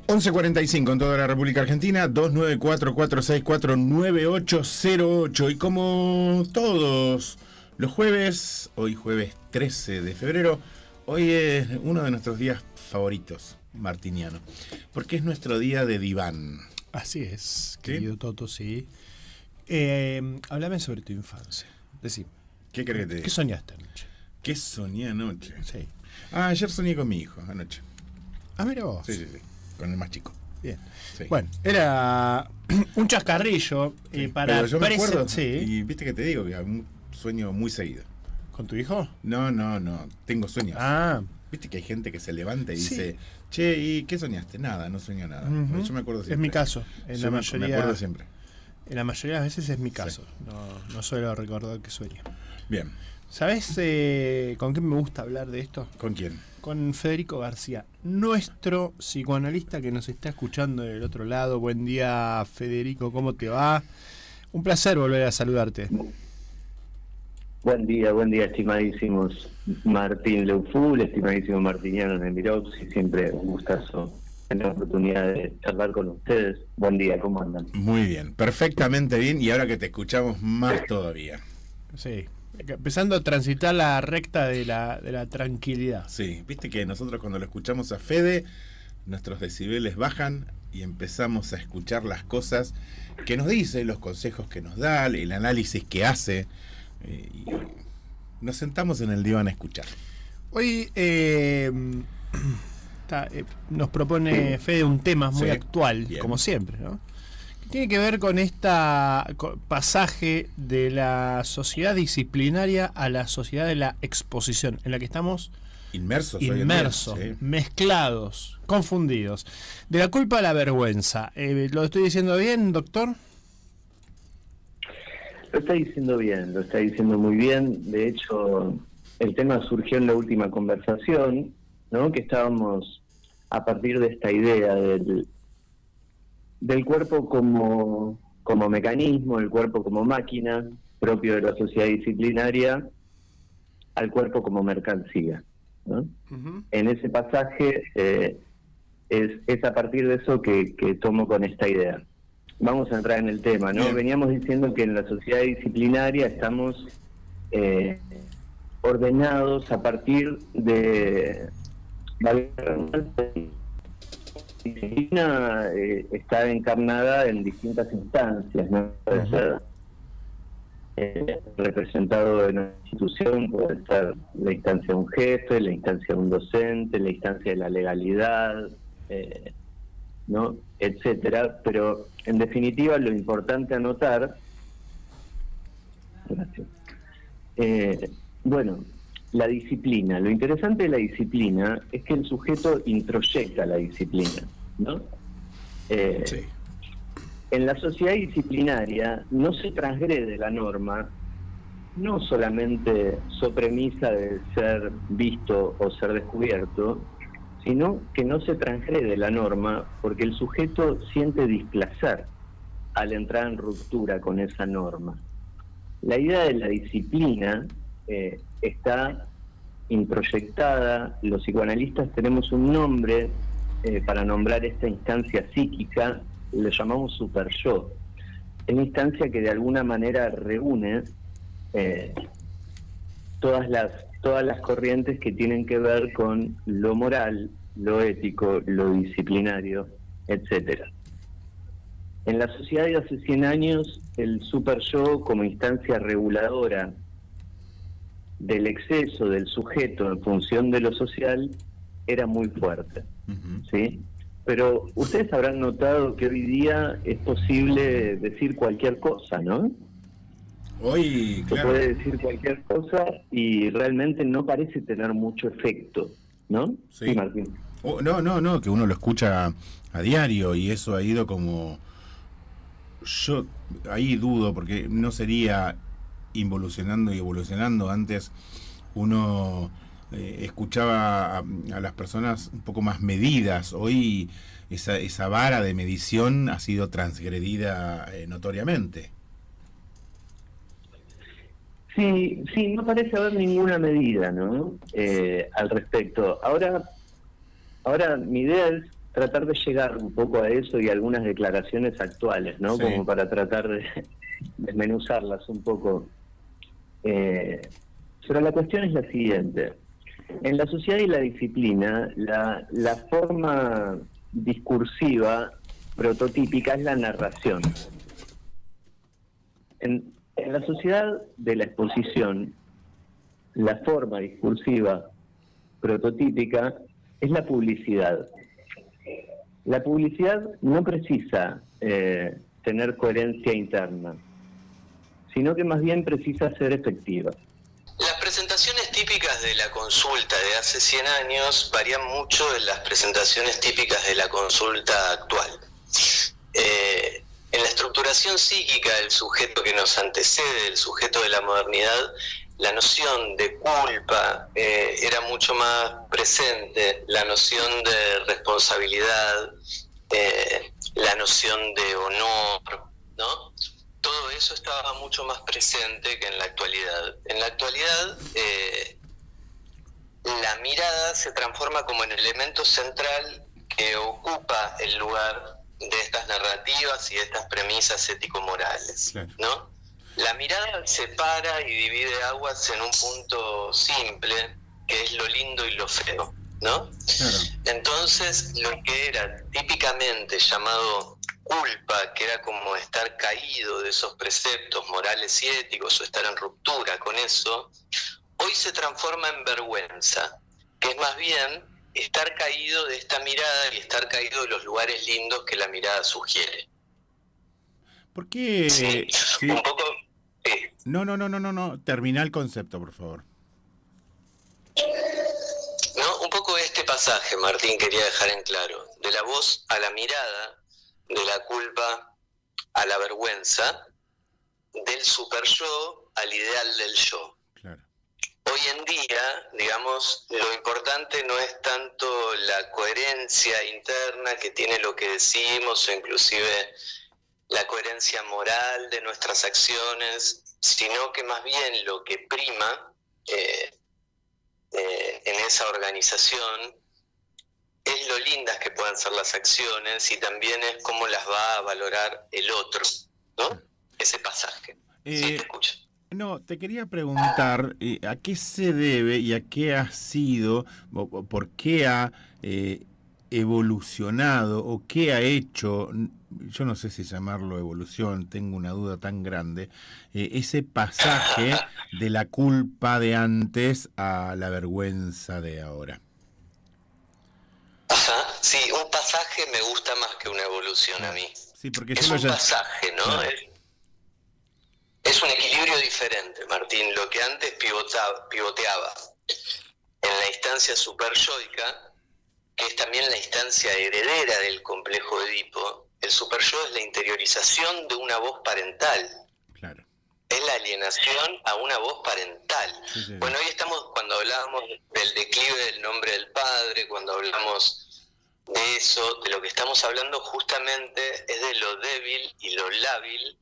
11:45 en toda la República Argentina, 294-464-9808. Y como todos los jueves, hoy jueves 13 de febrero, hoy es uno de nuestros días favoritos, martiniano, porque es nuestro día de diván. Así es, ¿Sí? querido Toto, sí. Háblame sobre tu infancia. Decime. ¿Qué crees que te diga? ¿Qué soñaste anoche? ¿Qué soñé anoche? Sí. Ayer soñé con mi hijo, anoche. Ah, mira vos. Sí. Con el más chico. Bien. Sí. Bueno, era un chascarrillo Sí, para pero yo me acuerdo, sí. y viste que te digo que un sueño muy seguido. ¿Con tu hijo? No, tengo sueños. Ah. Viste que hay gente que se levanta y Sí. dice, che, ¿y qué soñaste? Nada, no sueño nada. Yo me acuerdo siempre. Es mi caso. Me acuerdo siempre. En la mayoría de las veces es mi caso. Sí. No suelo recordar que sueño. Bien. ¿Sabés con quién me gusta hablar de esto? ¿Con quién? Con Federico García, nuestro psicoanalista que nos está escuchando del otro lado. Buen día, Federico, ¿cómo te va? Un placer volver a saludarte. Buen día, estimadísimos Martín Leuful, estimadísimos martinianos de Miroxi, siempre un gustazo tener la oportunidad de charlar con ustedes. Buen día, ¿cómo andan? Muy bien, perfectamente bien, y ahora que te escuchamos más todavía. Sí, empezando a transitar la recta de la tranquilidad. Sí, viste que nosotros cuando lo escuchamos a Fede, nuestros decibeles bajan y empezamos a escuchar las cosas que nos dice, los consejos que nos da, el análisis que hace, y nos sentamos en el diván a escuchar. Hoy nos propone Fede un tema muy actual, bien. como siempre, ¿no? Que tiene que ver con pasaje de la sociedad disciplinaria a la sociedad de la exposición, en la que estamos Inmersos, inmersos, sí. mezclados, confundidos. De la culpa a la vergüenza. ¿Lo estoy diciendo bien, doctor? Lo está diciendo bien, lo está diciendo muy bien. De hecho, el tema surgió en la última conversación, ¿no? Que estábamos a partir de esta idea del cuerpo como mecanismo, el cuerpo como máquina, propio de la sociedad disciplinaria, al cuerpo como mercancía, ¿no? Uh-huh. En ese pasaje es a partir de eso que tomo con esta idea. Vamos a entrar en el tema, ¿no? Bien. Veníamos diciendo que en la sociedad disciplinaria estamos ordenados a partir de... La disciplina está encarnada en distintas instancias, ¿no? Puede ser representado en una institución, puede ser la instancia de un jefe, la instancia de un docente, la instancia de la legalidad, ¿no? Etcétera. Pero en definitiva lo importante a notar, gracias, bueno, la disciplina, lo interesante de la disciplina es que el sujeto introyecta la disciplina, ¿no? Sí. En la sociedad disciplinaria no se transgrede la norma, no solamente so premisa de ser visto o ser descubierto, sino que no se transgrede la norma porque el sujeto siente displacer al entrar en ruptura con esa norma. La idea de la disciplina está introyectada. Los psicoanalistas tenemos un nombre para nombrar esta instancia psíquica, lo llamamos superyo. Es una instancia que de alguna manera reúne todas las corrientes que tienen que ver con lo moral, lo ético, lo disciplinario, etcétera. En la sociedad de hace 100 años, el superyo como instancia reguladora del exceso del sujeto en función de lo social era muy fuerte, ¿sí? Pero ustedes habrán notado que hoy día es posible decir cualquier cosa, ¿no? Hoy, Se claro. puede decir cualquier cosa y realmente no parece tener mucho efecto, ¿no? Sí. Martín. No, que uno lo escucha a diario y eso ha ido como... Yo ahí dudo, porque no sería involucionando y evolucionando. Antes uno escuchaba a las personas un poco más medidas. Hoy esa vara de medición ha sido transgredida notoriamente. Sí, no parece haber ninguna medida, ¿no? Al respecto. Ahora mi idea es tratar de llegar un poco a eso y a algunas declaraciones actuales, ¿no? Sí. Como para tratar de desmenuzarlas un poco. Pero la cuestión es la siguiente. En la sociedad y la disciplina, la forma discursiva prototípica es la narración. En la sociedad de la exposición, la forma discursiva prototípica es la publicidad. La publicidad no precisa tener coherencia interna, sino que más bien precisa ser efectiva. Las presentaciones típicas de la consulta de hace 100 años varían mucho de las presentaciones típicas de la consulta actual. En la estructuración psíquica del sujeto que nos antecede, el sujeto de la modernidad, la noción de culpa era mucho más presente, la noción de responsabilidad, la noción de honor, ¿no? Todo eso estaba mucho más presente que en la actualidad. En la actualidad, la mirada se transforma como en elemento central que ocupa el lugar de estas narrativas y de estas premisas ético-morales, ¿no? La mirada separa y divide aguas en un punto simple, que es lo lindo y lo feo, ¿no? Claro. Entonces, lo que era típicamente llamado culpa, que era como estar caído de esos preceptos morales y éticos o estar en ruptura con eso, hoy se transforma en vergüenza, que es más bien estar caído de esta mirada y estar caído de los lugares lindos que la mirada sugiere. ¿Por qué? Sí, Sí. Un poco... Sí. No. Termina el concepto, por favor. No, un poco este pasaje, Martín, quería dejar en claro. De la voz a la mirada, de la culpa a la vergüenza, del super yo al ideal del yo. Claro. Hoy en día, digamos, lo importante no es tanto la coherencia interna que tiene lo que decimos, o inclusive la coherencia moral de nuestras acciones, sino que más bien lo que prima en esa organización es lo lindas que puedan ser las acciones y también es cómo las va a valorar el otro, ¿no? Ese pasaje. Sí, te escucho. No, te quería preguntar a qué se debe y a qué ha sido, o por qué ha evolucionado o qué ha hecho, yo no sé si llamarlo evolución, tengo una duda tan grande, ese pasaje de la culpa de antes a la vergüenza de ahora. Ajá, sí, un pasaje me gusta más que una evolución a mí. Sí, porque es un pasaje, ¿no? Claro. Es un equilibrio diferente, Martín. Lo que antes pivoteaba en la instancia superyoica, que es también la instancia heredera del complejo de Edipo, el superyo es la interiorización de una voz parental. Claro. Es la alienación a una voz parental. Sí. Bueno, hoy estamos, cuando hablamos del declive del nombre del padre, cuando hablamos de eso, de lo que estamos hablando justamente es de lo débil y lo lábil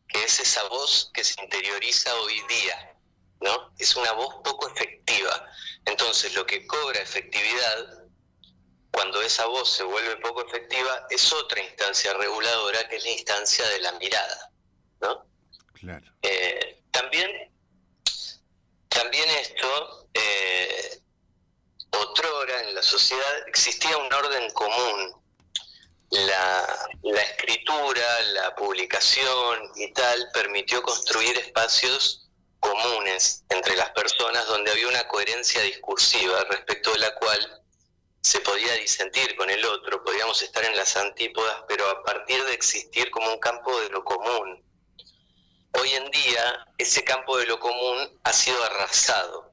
que es esa voz que se interioriza hoy día, ¿no? Es una voz poco efectiva. Entonces, lo que cobra efectividad, cuando esa voz se vuelve poco efectiva, es otra instancia reguladora, que es la instancia de la mirada, ¿no? Claro. También esto, otrora en la sociedad existía un orden común. La escritura, la publicación y tal permitió construir espacios comunes entre las personas donde había una coherencia discursiva respecto de la cual se podía disentir con el otro, podíamos estar en las antípodas, pero a partir de existir como un campo de lo común. Hoy en día ese campo de lo común ha sido arrasado.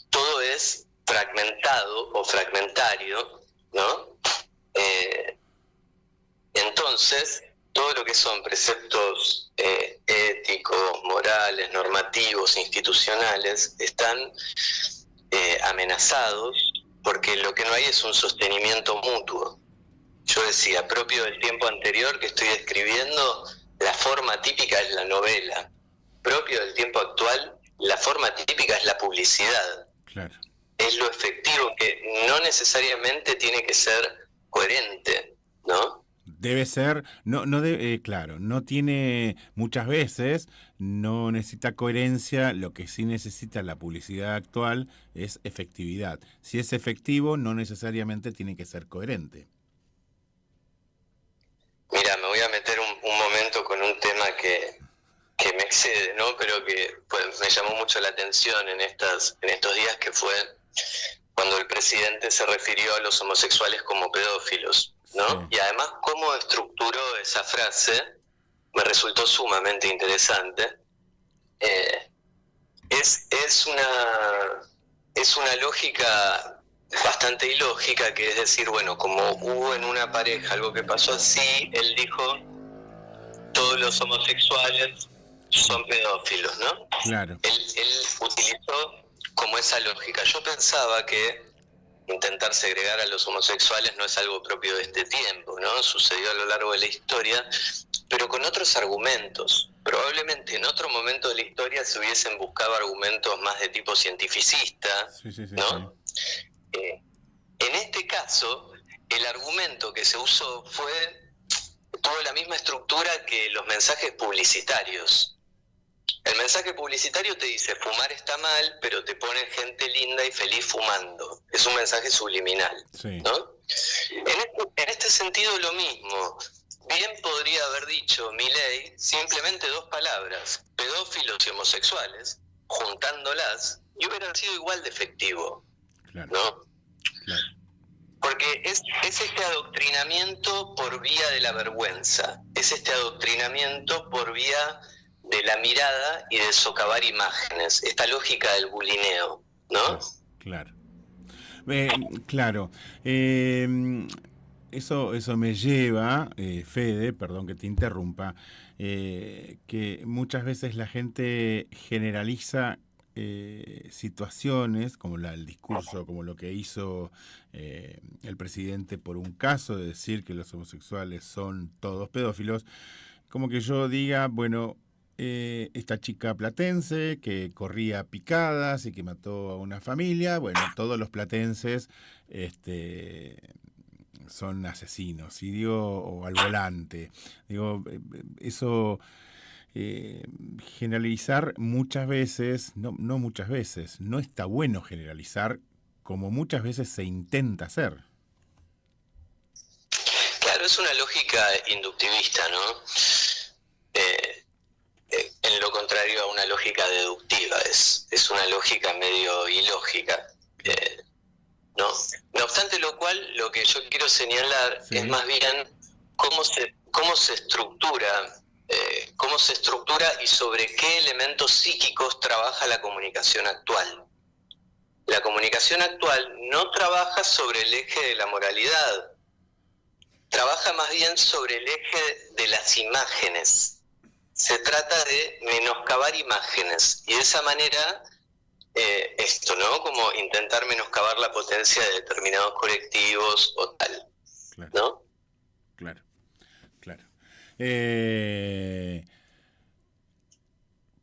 Todo es fragmentado o fragmentario, ¿no? Entonces, todo lo que son preceptos éticos, morales, normativos, institucionales, están amenazados porque lo que no hay es un sostenimiento mutuo. Yo decía, propio del tiempo anterior que estoy describiendo, la forma típica es la novela. Propio del tiempo actual, la forma típica es la publicidad. Claro. Es lo efectivo que no necesariamente tiene que ser coherente. Debe ser, claro, no tiene muchas veces, no necesita coherencia, lo que sí necesita la publicidad actual es efectividad. Si es efectivo, no necesariamente tiene que ser coherente. Mira, me voy a meter un momento con un tema que me excede, ¿no? Pero que pues, me llamó mucho la atención en estos días, que fue cuando el presidente se refirió a los homosexuales como pedófilos, ¿no? Sí. Y además cómo estructuró esa frase me resultó sumamente interesante. Es una lógica bastante ilógica, que es decir, bueno, como hubo en una pareja algo que pasó así, él dijo, todos los homosexuales son pedófilos, ¿no? Claro. Él utilizó como esa lógica. Yo pensaba que intentar segregar a los homosexuales no es algo propio de este tiempo, ¿no? Sucedió a lo largo de la historia, pero con otros argumentos. Probablemente en otro momento de la historia se hubiesen buscado argumentos más de tipo cientificista, ¿no? Sí. En este caso, el argumento que se usó tuvo la misma estructura que los mensajes publicitarios. El mensaje publicitario te dice, fumar está mal, pero te pone gente linda y feliz fumando. Es un mensaje subliminal, sí. ¿No? En este sentido lo mismo. Bien podría haber dicho Milei simplemente 2 palabras, pedófilos y homosexuales, juntándolas, y hubiera sido igual de efectivo, claro. ¿No? Claro. Porque es este adoctrinamiento por vía de la vergüenza, es este adoctrinamiento por vía de la mirada y de socavar imágenes, esta lógica del bulineo, ¿no? Claro. Claro. Eso me lleva, Fede, perdón que te interrumpa, que muchas veces la gente generaliza situaciones como el discurso, como lo que hizo el presidente por un caso de decir que los homosexuales son todos pedófilos, como que yo diga, bueno, esta chica platense que corría picadas y que mató a una familia, bueno, todos los platenses son asesinos, y digo, o al volante. Digo, eso, generalizar muchas veces, no muchas veces, no está bueno generalizar como muchas veces se intenta hacer. Claro, es una lógica inductivista, ¿no? En lo contrario a una lógica deductiva, es una lógica medio ilógica, ¿no? No obstante lo cual, lo que yo quiero señalar es más bien cómo se estructura y sobre qué elementos psíquicos trabaja la comunicación actual. La comunicación actual no trabaja sobre el eje de la moralidad, trabaja más bien sobre el eje de las imágenes. Se trata de menoscabar imágenes y de esa manera esto, ¿no? Como intentar menoscabar la potencia de determinados colectivos o tal, claro. ¿No? Claro.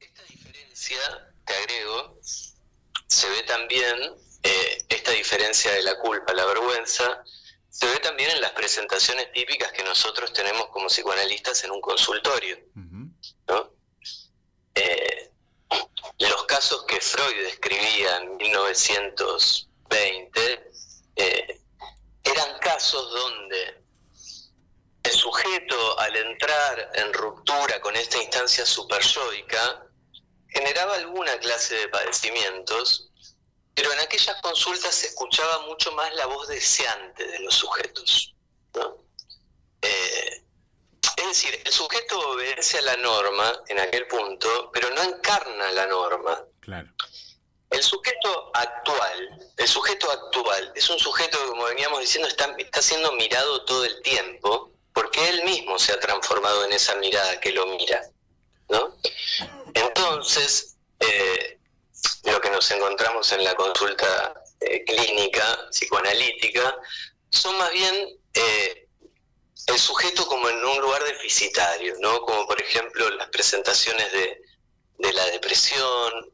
Esta diferencia, te agrego, se ve también, esta diferencia de la culpa, la vergüenza, se ve también en las presentaciones típicas que nosotros tenemos como psicoanalistas en un consultorio, ¿no? Los casos que Freud describía en 1920 eran casos donde el sujeto, al entrar en ruptura con esta instancia superyoica, generaba alguna clase de padecimientos, pero en aquellas consultas se escuchaba mucho más la voz deseante de los sujetos, ¿no? Es decir, el sujeto obedece a la norma en aquel punto, pero no encarna la norma. Claro. El sujeto actual es un sujeto que, como veníamos diciendo, está siendo mirado todo el tiempo, porque él mismo se ha transformado en esa mirada que lo mira, ¿no? Entonces, lo que nos encontramos en la consulta clínica, psicoanalítica, son más bien el sujeto como en un lugar deficitario, ¿no? Como por ejemplo las presentaciones de la depresión,